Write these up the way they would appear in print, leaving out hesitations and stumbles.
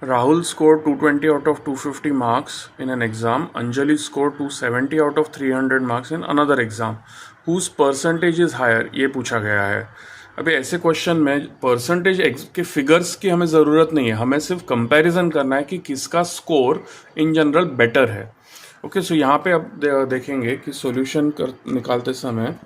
Rahul scored 220 out of 250 marks in an exam. Anjali scored 270 out of 300 marks in another exam. Whose percentage is higher? ये पूछा गया है. अभी ऐसे question में परसेंटेज के फिगर्स की हमें ज़रूरत नहीं है, हमें सिर्फ कंपैरिजन करना है कि किसका स्कोर इन जनरल बेटर है. ओके, सो यहाँ पे अब देखेंगे कि सॉल्यूशन निकालते समय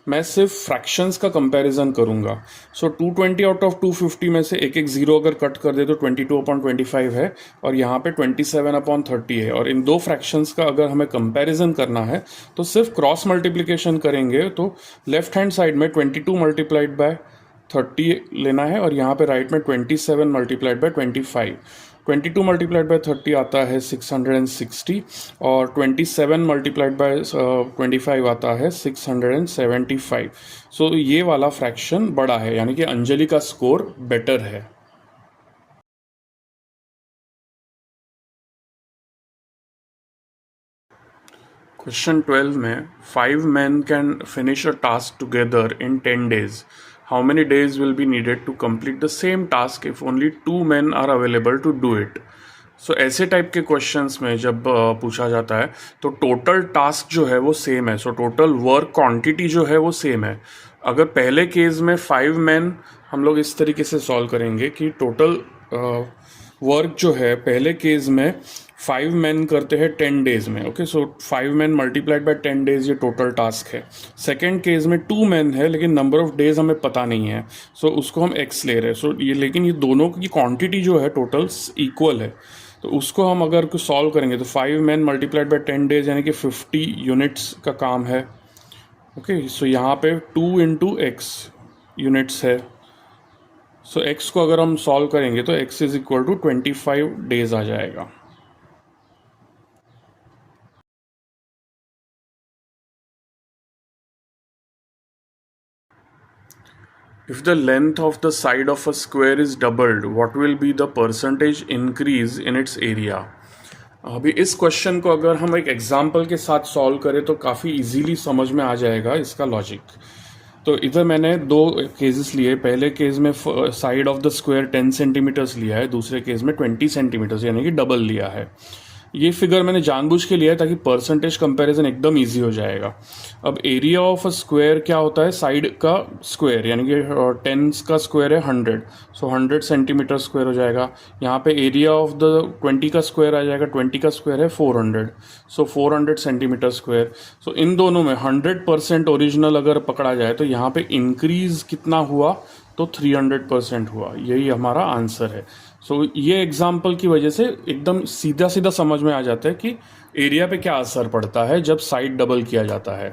मैं सिर्फ फ्रैक्शंस का कंपैरिजन करूँगा. सो 220 आउट ऑफ 250 में से एक एक जीरो अगर कट कर दे तो 22/25 है और यहाँ पे 27/30 है. और इन दो फ्रैक्शंस का अगर हमें कंपैरिजन करना है तो सिर्फ क्रॉस मल्टीप्लिकेशन करेंगे. तो लेफ्ट हैंड साइड में 22 मल्टीप्लाइड बाय 30 लेना है और यहाँ पे राइट में 27 मल्टीप्लाइड बाय 25. 22 मल्टीप्लाइड बाय 30 आता है 660 और 27 मल्टीप्लाइड बाय 25 आता है 675. सो ये वाला फ्रैक्शन बड़ा है, यानी कि अंजलि का स्कोर बेटर है. क्वेश्चन 12 में 5 men can finish a task together in 10 days. How many days will be needed to complete the same task if only 2 men are available to do it? सो ऐसे type के questions में जब पूछा जाता है तो टोटल टास्क जो है वो सेम है. सो टोटल वर्क क्वांटिटी जो है वो सेम है. अगर पहले केस में 5 men हम लोग इस तरीके से सॉल्व करेंगे कि टोटल वर्क जो है पहले केस में 5 men करते हैं 10 days में. Okay, so 5 men multiplied by 10 days ये टोटल टास्क है. सेकेंड केस में 2 men है लेकिन नंबर ऑफ डेज हमें पता नहीं है, सो उसको हम x ले रहे हैं. सो ये लेकिन ये दोनों की क्वांटिटी जो है टोटल इक्वल है, तो उसको हम अगर कुछ सॉल्व करेंगे तो 5 men मल्टीप्लाइड बाय 10 days यानी कि 50 यूनिट्स का काम है. ओके, सो यहाँ पे 2 × x यूनिट्स है. सो x को अगर हम सॉल्व करेंगे तो x is equal to 25 days आ जाएगा. If the length of the side of a square is doubled, what will be the percentage increase in its area? अभी इस क्वेश्चन को अगर हम एक एग्जाम्पल के साथ सॉल्व करें तो काफ़ी इजीली समझ में आ जाएगा इसका लॉजिक. तो इधर मैंने दो केसेस लिए. पहले केस में side of the square 10 centimetres लिया है, दूसरे केस में 20 सेंटीमीटर्स यानी कि डबल लिया है. ये फिगर मैंने जानबूझ के लिया है ताकि परसेंटेज कंपैरिजन एकदम इजी हो जाएगा. अब एरिया ऑफ अ स्क्वायर क्या होता है? साइड का स्क्वायर, यानी कि 10 का स्क्वायर है 100, सो 100 सेंटीमीटर स्क्वायर हो जाएगा. यहाँ पे एरिया ऑफ द 20 का स्क्वायर आ जाएगा, 20 का स्क्वायर है 400, सो 400 सेंटीमीटर स्क्वायर. सो इन दोनों में 100% ओरिजिनल अगर पकड़ा जाए तो यहाँ पे इंक्रीज कितना हुआ? तो 300% हुआ. यही हमारा आंसर है. सो ये एग्जाम्पल की वजह से एकदम सीधा सीधा समझ में आ जाता है कि एरिया पे क्या असर पड़ता है जब साइड डबल किया जाता है.